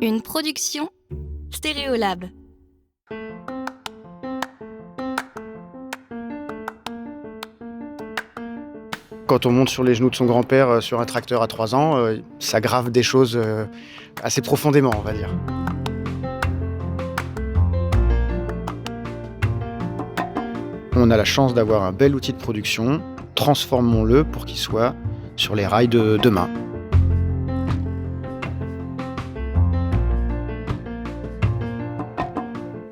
Une production Stéréolab. Quand on monte sur les genoux de son grand-père sur un tracteur à 3 ans, ça grave des choses assez profondément, on va dire. On a la chance d'avoir un bel outil de production, transformons-le pour qu'il soit sur les rails de demain.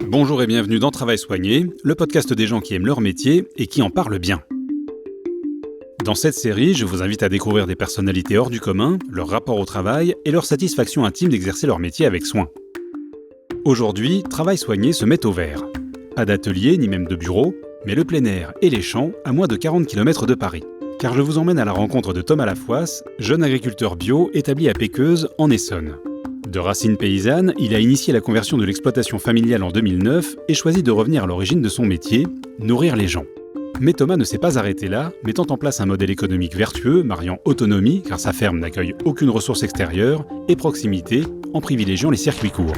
Bonjour et bienvenue dans Travail Soigné, le podcast des gens qui aiment leur métier et qui en parlent bien. Dans cette série, je vous invite à découvrir des personnalités hors du commun, leur rapport au travail et leur satisfaction intime d'exercer leur métier avec soin. Aujourd'hui, Travail Soigné se met au vert. Pas d'atelier ni même de bureau, mais le plein air et les champs à moins de 40 km de Paris. Car je vous emmène à la rencontre de Thomas Lafoisse, jeune agriculteur bio établi à Péqueuze, en Essonne. De racines paysannes, il a initié la conversion de l'exploitation familiale en 2009 et choisi de revenir à l'origine de son métier, nourrir les gens. Mais Thomas ne s'est pas arrêté là, mettant en place un modèle économique vertueux, mariant autonomie, car sa ferme n'accueille aucune ressource extérieure, et proximité, en privilégiant les circuits courts.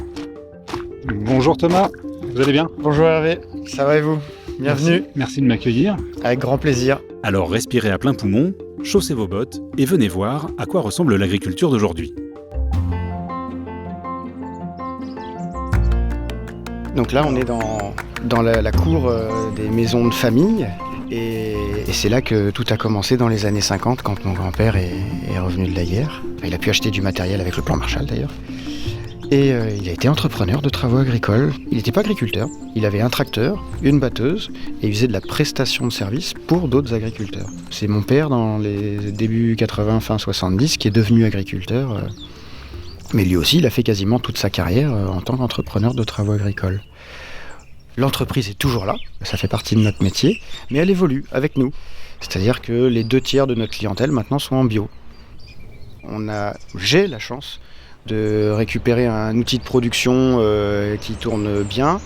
Bonjour Thomas, vous allez bien ? Bonjour Hervé, ça va et vous ? Bienvenue. Merci de m'accueillir. Avec grand plaisir. Alors respirez à plein poumon, chaussez vos bottes et venez voir à quoi ressemble l'agriculture d'aujourd'hui. Donc là, on est dans la cour des maisons de famille et c'est là que tout a commencé dans les années 50 quand mon grand-père est revenu de la guerre. Il a pu acheter du matériel avec le plan Marshall d'ailleurs. Et il a été entrepreneur de travaux agricoles. Il n'était pas agriculteur, il avait un tracteur, une batteuse et il faisait de la prestation de service pour d'autres agriculteurs. C'est mon père dans les débuts 80, fin 70 qui est devenu agriculteur. Mais lui aussi, il a fait quasiment toute sa carrière en tant qu'entrepreneur de travaux agricoles. L'entreprise est toujours là, ça fait partie de notre métier, mais elle évolue avec nous. C'est-à-dire que les 2/3 de notre clientèle maintenant sont en bio. J'ai la chance de récupérer un outil de production qui tourne bien,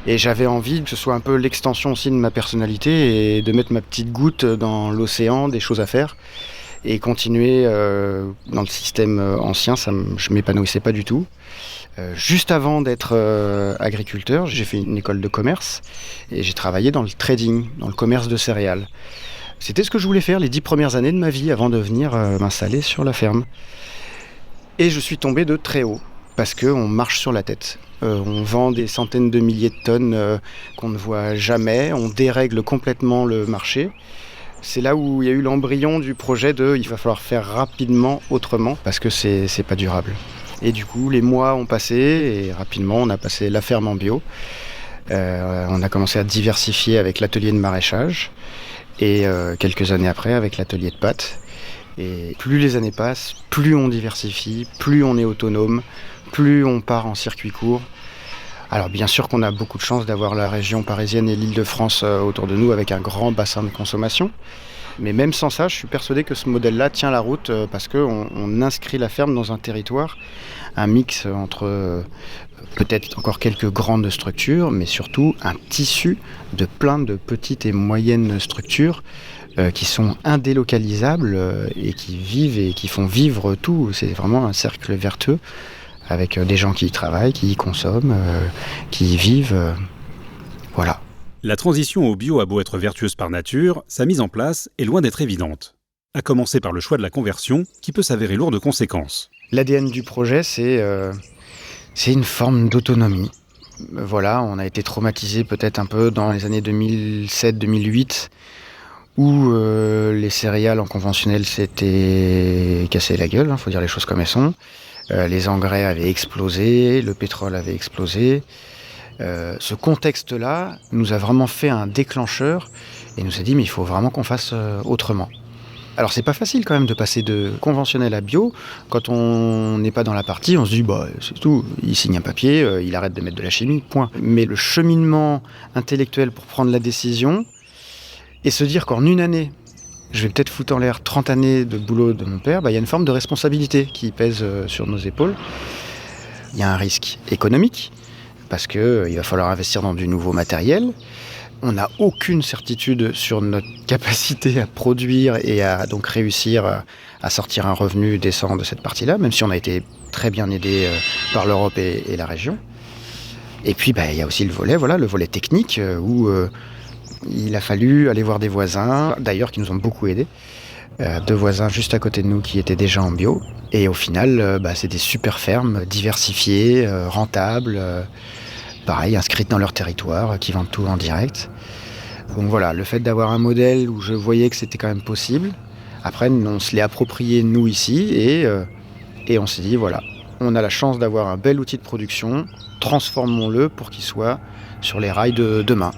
et j'avais envie que ce soit un peu l'extension aussi de ma personnalité et de mettre ma petite goutte dans l'océan des choses à faire. Et continuer dans le système ancien, je ne m'épanouissais pas du tout. Juste avant d'être agriculteur, j'ai fait une école de commerce et j'ai travaillé dans le trading, dans le commerce de céréales. C'était ce que je voulais faire les 10 premières années de ma vie avant de venir m'installer sur la ferme. Et je suis tombé de très haut parce qu'on marche sur la tête. On vend des centaines de milliers de tonnes qu'on ne voit jamais, on dérègle complètement le marché. C'est là où il y a eu l'embryon du projet il va falloir faire rapidement autrement parce que c'est pas durable. Et du coup, les mois ont passé et rapidement, on a passé la ferme en bio. On a commencé à diversifier avec l'atelier de maraîchage et quelques années après avec l'atelier de pâtes. Et plus les années passent, plus on diversifie, plus on est autonome, plus on part en circuit court. Alors bien sûr qu'on a beaucoup de chance d'avoir la région parisienne et l'Île-de-France autour de nous avec un grand bassin de consommation. Mais même sans ça, je suis persuadé que ce modèle-là tient la route parce qu'on inscrit la ferme dans un territoire, un mix entre peut-être encore quelques grandes structures, mais surtout un tissu de plein de petites et moyennes structures qui sont indélocalisables et qui vivent et qui font vivre tout. C'est vraiment un cercle vertueux avec des gens qui y travaillent, qui y consomment, qui y vivent. Voilà. La transition au bio a beau être vertueuse par nature, sa mise en place est loin d'être évidente. À commencer par le choix de la conversion, qui peut s'avérer lourd de conséquences. L'ADN du projet, c'est une forme d'autonomie. Voilà, on a été traumatisé peut-être un peu dans les années 2007-2008, où les céréales en conventionnel s'étaient cassé la gueule, faut dire les choses comme elles sont. Les engrais avaient explosé, le pétrole avait explosé. Ce contexte-là nous a vraiment fait un déclencheur et nous a dit mais il faut vraiment qu'on fasse autrement. Alors c'est pas facile quand même de passer de conventionnel à bio. Quand on n'est pas dans la partie, on se dit c'est tout, il signe un papier, il arrête de mettre de la chimie, point. Mais le cheminement intellectuel pour prendre la décision et se dire qu'en une année, je vais peut-être foutre en l'air 30 années de boulot de mon père, il y a une forme de responsabilité qui pèse sur nos épaules. Il y a un risque économique, parce qu'il va falloir investir dans du nouveau matériel. On n'a aucune certitude sur notre capacité à produire et à donc réussir à sortir un revenu décent de cette partie-là, même si on a été très bien aidé par l'Europe et la région. Et puis il y a aussi le volet technique, où il a fallu aller voir des voisins, d'ailleurs qui nous ont beaucoup aidés. 2 voisins juste à côté de nous qui étaient déjà en bio. Et au final, c'est des super fermes, diversifiées, rentables, pareil, inscrites dans leur territoire, qui vendent tout en direct. Donc voilà, le fait d'avoir un modèle où je voyais que c'était quand même possible. Après, on se l'est approprié nous ici et on s'est dit voilà, on a la chance d'avoir un bel outil de production, transformons-le pour qu'il soit sur les rails de demain.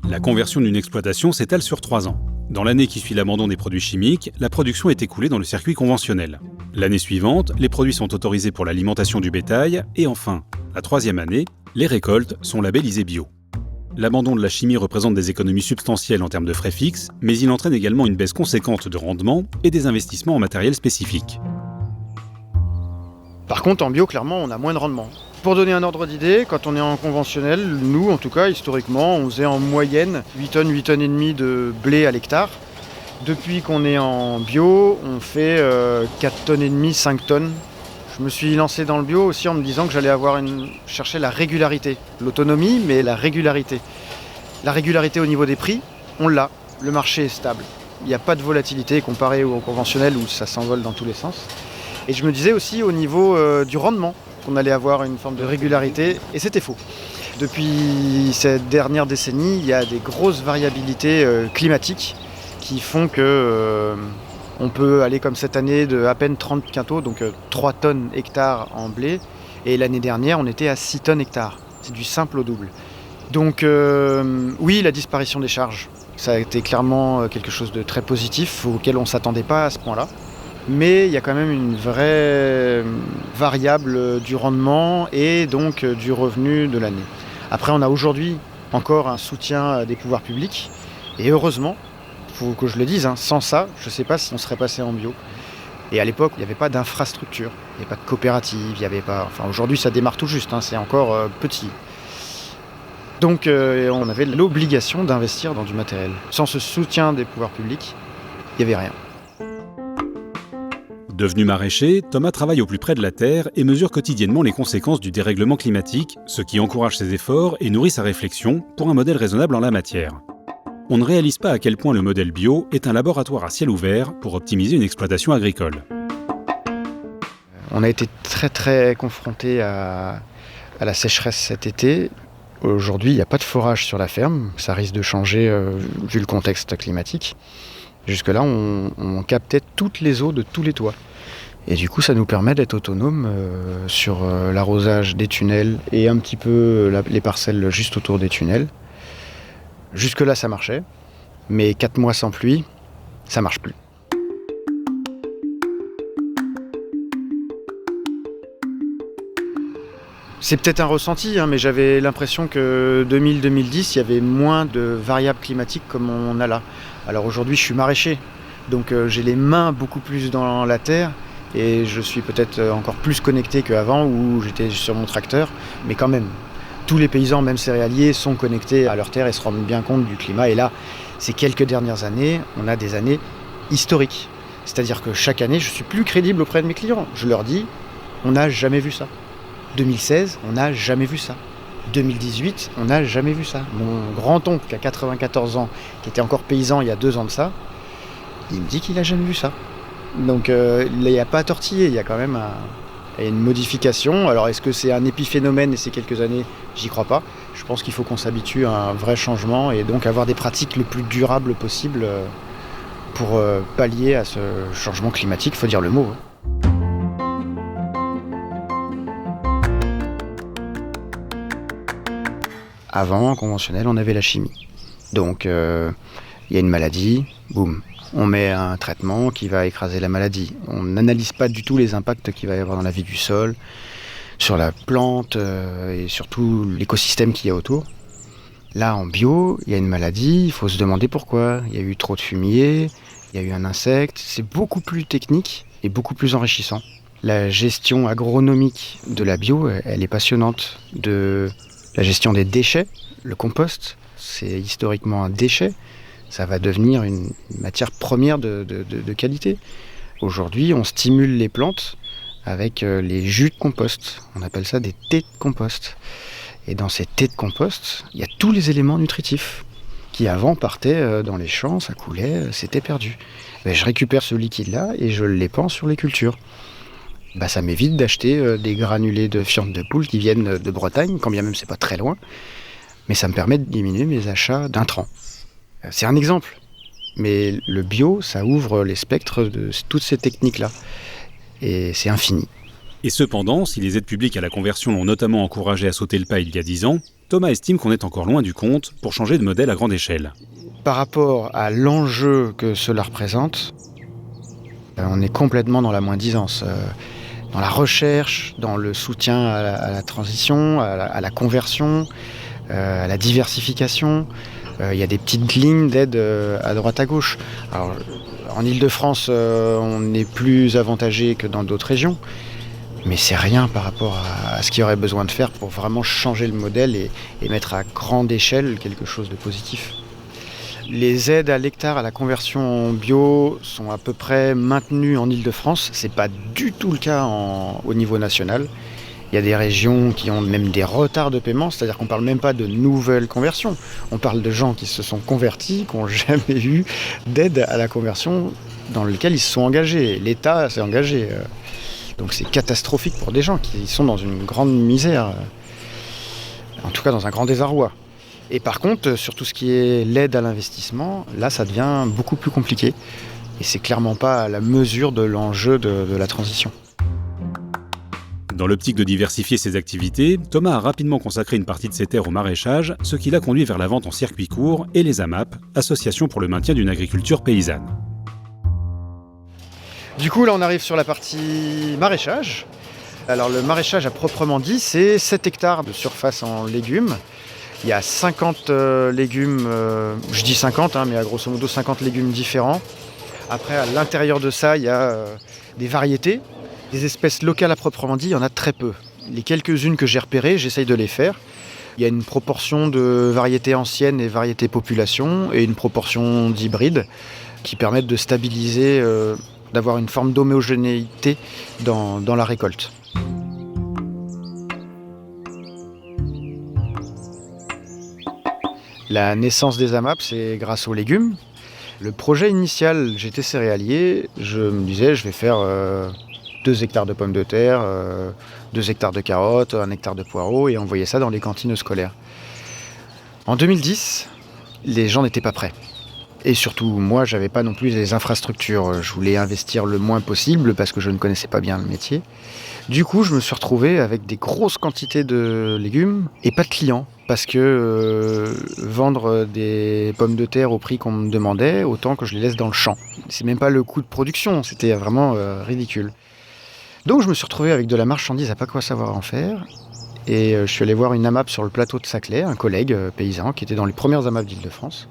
La conversion d'une exploitation s'étale sur 3 ans. Dans l'année qui suit l'abandon des produits chimiques, la production est écoulée dans le circuit conventionnel. L'année suivante, les produits sont autorisés pour l'alimentation du bétail et enfin, la 3e année, les récoltes sont labellisées bio. L'abandon de la chimie représente des économies substantielles en termes de frais fixes, mais il entraîne également une baisse conséquente de rendement et des investissements en matériel spécifique. Par contre, en bio, clairement, on a moins de rendement. Pour donner un ordre d'idée, quand on est en conventionnel, nous, en tout cas, historiquement, on faisait en moyenne 8 tonnes et demie de blé à l'hectare. Depuis qu'on est en bio, on fait 4 tonnes et demie, 5 tonnes. Je me suis lancé dans le bio aussi en me disant que j'allais chercher la régularité. L'autonomie, mais la régularité. La régularité au niveau des prix, on l'a. Le marché est stable. Il n'y a pas de volatilité comparé au conventionnel où ça s'envole dans tous les sens. Et je me disais aussi au niveau du rendement qu'on allait avoir une forme de régularité, et c'était faux. Depuis cette dernière décennie, il y a des grosses variabilités climatiques qui font que on peut aller comme cette année de à peine 30 quintaux, donc 3 tonnes hectares en blé, et l'année dernière on était à 6 tonnes hectares. C'est du simple au double. Donc oui, la disparition des charges, ça a été clairement quelque chose de très positif auquel on ne s'attendait pas à ce point-là. Mais il y a quand même une vraie variable du rendement et donc du revenu de l'année. Après, on a aujourd'hui encore un soutien des pouvoirs publics. Et heureusement, il faut que je le dise, sans ça, je ne sais pas si on serait passé en bio. Et à l'époque, il n'y avait pas d'infrastructure, il n'y avait pas de coopérative, il n'y avait pas... Enfin, aujourd'hui, ça démarre tout juste, c'est encore petit. Donc, on avait l'obligation d'investir dans du matériel. Sans ce soutien des pouvoirs publics, il n'y avait rien. Devenu maraîcher, Thomas travaille au plus près de la terre et mesure quotidiennement les conséquences du dérèglement climatique, ce qui encourage ses efforts et nourrit sa réflexion pour un modèle raisonnable en la matière. On ne réalise pas à quel point le modèle bio est un laboratoire à ciel ouvert pour optimiser une exploitation agricole. On a été très très confrontés à la sécheresse cet été. Aujourd'hui, il n'y a pas de forage sur la ferme, ça risque de changer vu le contexte climatique. Jusque-là, on captait toutes les eaux de tous les toits. Et du coup, ça nous permet d'être autonomes sur l'arrosage des tunnels et un petit peu les parcelles juste autour des tunnels. Jusque-là, ça marchait. Mais 4 mois sans pluie, ça marche plus. C'est peut-être un ressenti, mais j'avais l'impression que 2000-2010, il y avait moins de variables climatiques comme on a là. Alors aujourd'hui, je suis maraîcher, donc j'ai les mains beaucoup plus dans la terre et je suis peut-être encore plus connecté qu'avant où j'étais sur mon tracteur, mais quand même, tous les paysans, même céréaliers, sont connectés à leur terre et se rendent bien compte du climat. Et là, ces quelques dernières années, on a des années historiques. C'est-à-dire que chaque année, je suis plus crédible auprès de mes clients. Je leur dis, on n'a jamais vu ça. 2016, on n'a jamais vu ça. 2018, on n'a jamais vu ça. Mon grand-oncle, qui a 94 ans, qui était encore paysan il y a 2 ans de ça, il me dit qu'il n'a jamais vu ça. Donc il n'y a pas à tortiller, il y a quand même une modification. Alors est-ce que c'est un épiphénomène et c'est quelques années ? J'y crois pas. Je pense qu'il faut qu'on s'habitue à un vrai changement et donc avoir des pratiques le plus durables possible pour pallier à ce changement climatique, il faut dire le mot. Avant, en conventionnel, on avait la chimie. Donc, il y a une maladie, boum, on met un traitement qui va écraser la maladie. On n'analyse pas du tout les impacts qu'il va y avoir dans la vie du sol, sur la plante et surtout l'écosystème qu'il y a autour. Là, en bio, il y a une maladie, il faut se demander pourquoi. Il y a eu trop de fumier, il y a eu un insecte. C'est beaucoup plus technique et beaucoup plus enrichissant. La gestion agronomique de la bio, elle est passionnante. De La gestion des déchets, le compost, c'est historiquement un déchet. Ça va devenir une matière première de qualité. Aujourd'hui, on stimule les plantes avec les jus de compost. On appelle ça des thés de compost. Et dans ces thés de compost, il y a tous les éléments nutritifs qui avant partaient dans les champs, ça coulait, c'était perdu. Je récupère ce liquide-là et je l'épand sur les cultures. Ça m'évite d'acheter des granulés de fientes de poule qui viennent de Bretagne, quand bien même c'est pas très loin, mais ça me permet de diminuer mes achats d'intrants. C'est un exemple, mais le bio, ça ouvre les spectres de toutes ces techniques-là, et c'est infini. Et cependant, si les aides publiques à la conversion l'ont notamment encouragé à sauter le pas il y a 10 ans, Thomas estime qu'on est encore loin du compte pour changer de modèle à grande échelle. Par rapport à l'enjeu que cela représente, on est complètement dans la moins-disance. Dans la recherche, dans le soutien à la transition, à la conversion, à la diversification. Il y a des petites lignes d'aide à droite à gauche. Alors, en Ile-de-France, on est plus avantagé que dans d'autres régions. Mais c'est rien par rapport à ce qu'il y aurait besoin de faire pour vraiment changer le modèle et mettre à grande échelle quelque chose de positif. Les aides à l'hectare à la conversion en bio sont à peu près maintenues en Ile-de-France. Ce n'est pas du tout le cas au niveau national. Il y a des régions qui ont même des retards de paiement, c'est-à-dire qu'on ne parle même pas de nouvelles conversions. On parle de gens qui se sont convertis, qui n'ont jamais eu d'aide à la conversion dans laquelle ils se sont engagés. L'État s'est engagé. Donc c'est catastrophique pour des gens qui sont dans une grande misère, en tout cas dans un grand désarroi. Et par contre, sur tout ce qui est l'aide à l'investissement, là ça devient beaucoup plus compliqué. Et c'est clairement pas à la mesure de l'enjeu de la transition. Dans l'optique de diversifier ses activités, Thomas a rapidement consacré une partie de ses terres au maraîchage, ce qui l'a conduit vers la vente en circuit court et les AMAP, Association pour le maintien d'une agriculture paysanne. Du coup, là, on arrive sur la partie maraîchage. Alors, le maraîchage à proprement dit, c'est 7 hectares de surface en légumes. Il y a 50 légumes, je dis 50, mais à grosso modo 50 légumes différents. Après, à l'intérieur de ça, il y a des variétés. Des espèces locales à proprement dit, il y en a très peu. Les quelques-unes que j'ai repérées, j'essaye de les faire. Il y a une proportion de variétés anciennes et variétés population et une proportion d'hybrides qui permettent de stabiliser, d'avoir une forme d'homogénéité dans la récolte. La naissance des AMAP, c'est grâce aux légumes. Le projet initial, j'étais céréalier, je me disais je vais faire 2 hectares de pommes de terre, 2 hectares de carottes, 1 hectare de poireaux et envoyer ça dans les cantines scolaires. En 2010, les gens n'étaient pas prêts. Et surtout, moi, j'avais pas non plus les infrastructures. Je voulais investir le moins possible parce que je ne connaissais pas bien le métier. Du coup, je me suis retrouvé avec des grosses quantités de légumes et pas de clients. Parce que vendre des pommes de terre au prix qu'on me demandait, autant que je les laisse dans le champ. C'est même pas le coût de production, c'était vraiment ridicule. Donc je me suis retrouvé avec de la marchandise à pas quoi savoir en faire. Et je suis allé voir une AMAP sur le plateau de Saclay, un collègue paysan qui était dans les premières AMAP d'Île-de-France,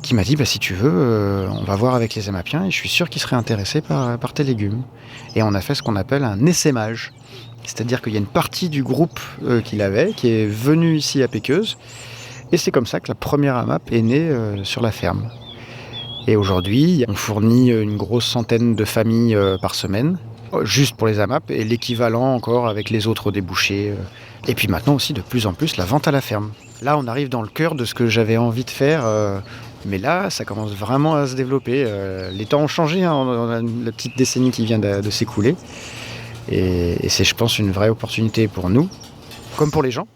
qui m'a dit si tu veux, on va voir avec les AMAPiens et je suis sûr qu'ils seraient intéressés par tes légumes. Et on a fait ce qu'on appelle un essaimage. C'est-à-dire qu'il y a une partie du groupe qu'il avait qui est venue ici à Péqueuze. Et c'est comme ça que la première AMAP est née sur la ferme. Et aujourd'hui, on fournit une grosse centaine de familles par semaine, juste pour les AMAP, et l'équivalent encore avec les autres débouchés. Et puis maintenant aussi, de plus en plus, la vente à la ferme. Là, on arrive dans le cœur de ce que j'avais envie de faire. Mais là, ça commence vraiment à se développer. Les temps ont changé, dans la petite décennie qui vient de s'écouler. Et c'est, je pense, une vraie opportunité pour nous, comme pour les gens.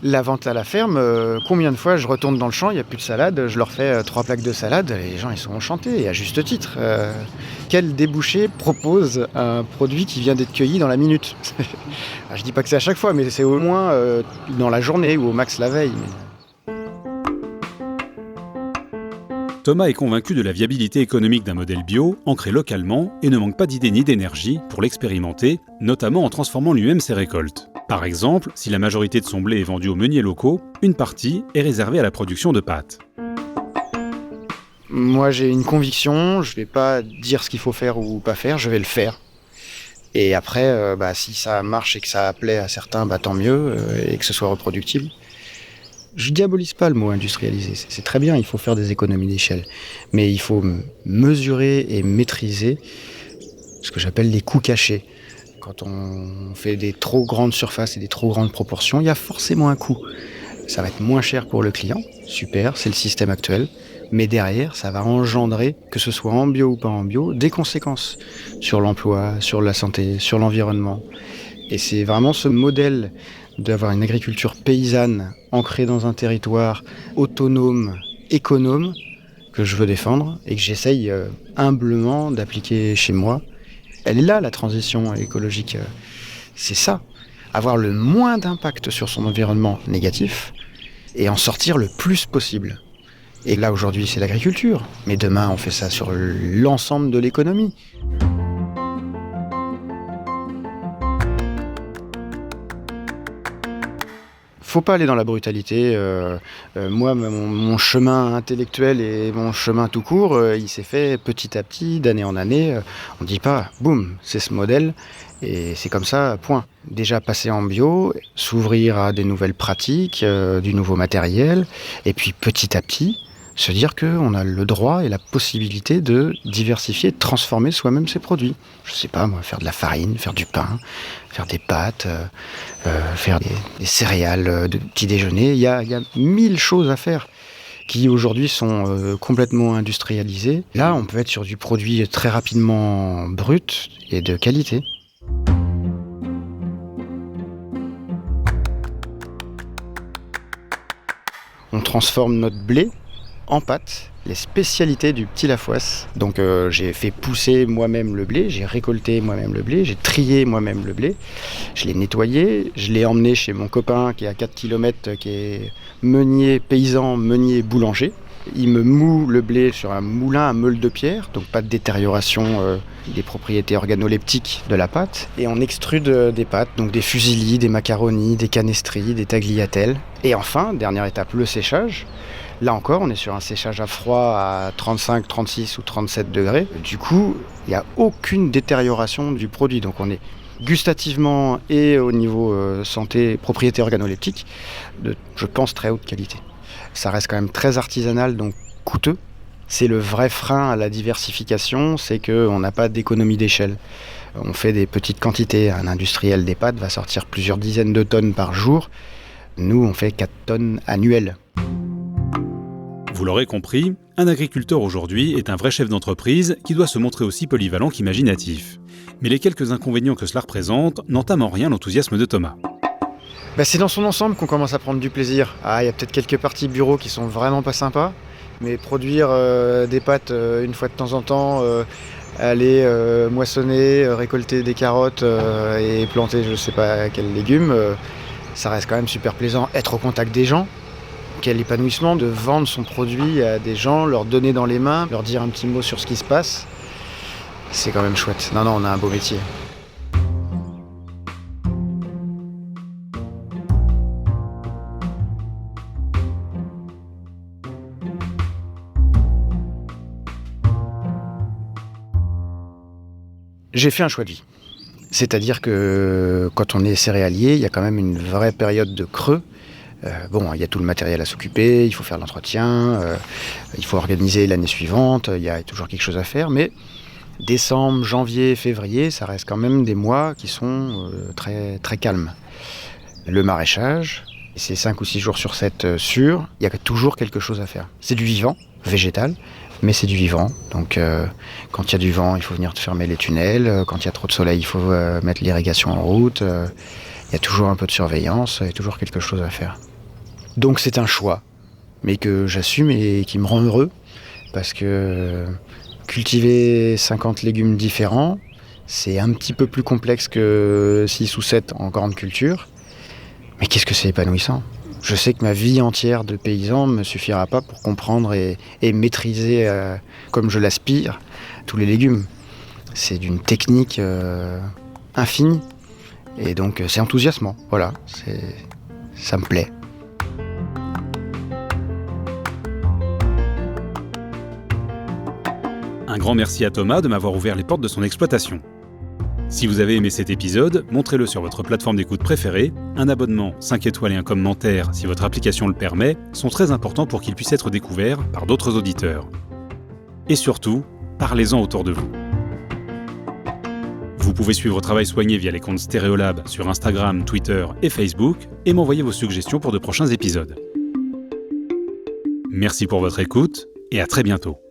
La vente à la ferme, combien de fois je retourne dans le champ, il n'y a plus de salade, je leur fais 3 plaques de salade, les gens ils sont enchantés, et à juste titre. Quel débouché propose un produit qui vient d'être cueilli dans la minute? Je dis pas que c'est à chaque fois, mais c'est au moins dans la journée ou au max la veille. Thomas est convaincu de la viabilité économique d'un modèle bio, ancré localement, et ne manque pas d'idées ni d'énergie pour l'expérimenter, notamment en transformant lui-même ses récoltes. Par exemple, si la majorité de son blé est vendue aux meuniers locaux, une partie est réservée à la production de pâtes. Moi j'ai une conviction, je ne vais pas dire ce qu'il faut faire ou pas faire, je vais le faire. Et après, si ça marche et que ça plaît à certains, tant mieux, et que ce soit reproductible. Je diabolise pas le mot industrialiser, c'est très bien, il faut faire des économies d'échelle. Mais il faut mesurer et maîtriser ce que j'appelle les coûts cachés. Quand on fait des trop grandes surfaces et des trop grandes proportions, il y a forcément un coût. Ça va être moins cher pour le client, super, c'est le système actuel. Mais derrière, ça va engendrer, que ce soit en bio ou pas en bio, des conséquences sur l'emploi, sur la santé, sur l'environnement. Et c'est vraiment ce modèle d'avoir une agriculture paysanne ancrée dans un territoire autonome, économe, que je veux défendre et que j'essaye humblement d'appliquer chez moi. Elle est là, la transition écologique. C'est ça. Avoir le moins d'impact sur son environnement négatif et en sortir le plus possible. Et là, aujourd'hui, c'est l'agriculture. Mais demain, on fait ça sur l'ensemble de l'économie. Faut pas aller dans la brutalité. Moi, mon chemin intellectuel et mon chemin tout court, il s'est fait petit à petit, d'année en année. On dit pas, boum, c'est ce modèle et c'est comme ça, point. Déjà passer en bio, s'ouvrir à des nouvelles pratiques, du nouveau matériel, et puis petit à petit, se dire qu'on a le droit et la possibilité de diversifier, de transformer soi-même ses produits. Je sais pas, moi, faire de la farine, faire du pain, faire des pâtes, faire des céréales de petit déjeuner. Il y a 1000 choses à faire qui aujourd'hui sont complètement industrialisées. Là, on peut être sur du produit très rapidement brut et de qualité. On transforme notre blé en pâte, les spécialités du petit Lafoisse. Donc j'ai fait pousser moi-même le blé, j'ai récolté moi-même le blé, j'ai trié moi-même le blé, je l'ai nettoyé, je l'ai emmené chez mon copain qui est à 4 km, qui est meunier, paysan, meunier, boulanger. Il me moud le blé sur un moulin à meule de pierre, donc pas de détérioration des propriétés organoleptiques de la pâte. Et on extrude des pâtes, donc des fusillis, des macaronis, des canestris, des tagliatelles. Et enfin, dernière étape, le séchage. Là encore, on est sur un séchage à froid à 35, 36 ou 37 degrés. Du coup, il n'y a aucune détérioration du produit. Donc on est gustativement et au niveau santé, propriété organoleptique, de, je pense, très haute qualité. Ça reste quand même très artisanal, donc coûteux. C'est le vrai frein à la diversification, c'est qu'on n'a pas d'économie d'échelle. On fait des petites quantités. Un industriel des pâtes va sortir plusieurs dizaines de tonnes par jour. Nous, on fait 4 tonnes annuelles. Vous l'aurez compris, un agriculteur aujourd'hui est un vrai chef d'entreprise qui doit se montrer aussi polyvalent qu'imaginatif. Mais les quelques inconvénients que cela représente n'entament en rien l'enthousiasme de Thomas. C'est dans son ensemble qu'on commence à prendre du plaisir. Il y a peut-être quelques parties bureau qui sont vraiment pas sympas, mais produire des pâtes une fois de temps en temps, aller moissonner, récolter des carottes et planter je sais pas quels légumes, ça reste quand même super plaisant. Être au contact des gens, quel épanouissement de vendre son produit à des gens, leur donner dans les mains, leur dire un petit mot sur ce qui se passe. C'est quand même chouette. Non, on a un beau métier. J'ai fait un choix de vie. C'est-à-dire que quand on est céréalier, il y a quand même une vraie période de creux. Il y a tout le matériel à s'occuper, il faut faire l'entretien, il faut organiser l'année suivante, il y a toujours quelque chose à faire, mais décembre, janvier, février, ça reste quand même des mois qui sont très, très calmes. Le maraîchage, c'est 5 ou 6 jours sur 7 sûr, il y a toujours quelque chose à faire. C'est du vivant, végétal, mais c'est du vivant. Donc quand il y a du vent, il faut venir fermer les tunnels, quand il y a trop de soleil, il faut mettre l'irrigation en route, il y a toujours un peu de surveillance, il y a toujours quelque chose à faire. Donc c'est un choix, mais que j'assume et qui me rend heureux, parce que cultiver 50 légumes différents, c'est un petit peu plus complexe que 6 ou 7 en grande culture, mais qu'est-ce que c'est épanouissant. Je sais que ma vie entière de paysan ne me suffira pas pour comprendre et maîtriser, comme je l'aspire, tous les légumes. C'est d'une technique infinie, et donc c'est enthousiasmant, voilà, ça me plaît. Un grand merci à Thomas de m'avoir ouvert les portes de son exploitation. Si vous avez aimé cet épisode, montrez-le sur votre plateforme d'écoute préférée. Un abonnement, 5 étoiles et un commentaire, si votre application le permet, sont très importants pour qu'il puisse être découvert par d'autres auditeurs. Et surtout, parlez-en autour de vous. Vous pouvez suivre Travail Soigné via les comptes Stéréolab sur Instagram, Twitter et Facebook et m'envoyer vos suggestions pour de prochains épisodes. Merci pour votre écoute et à très bientôt.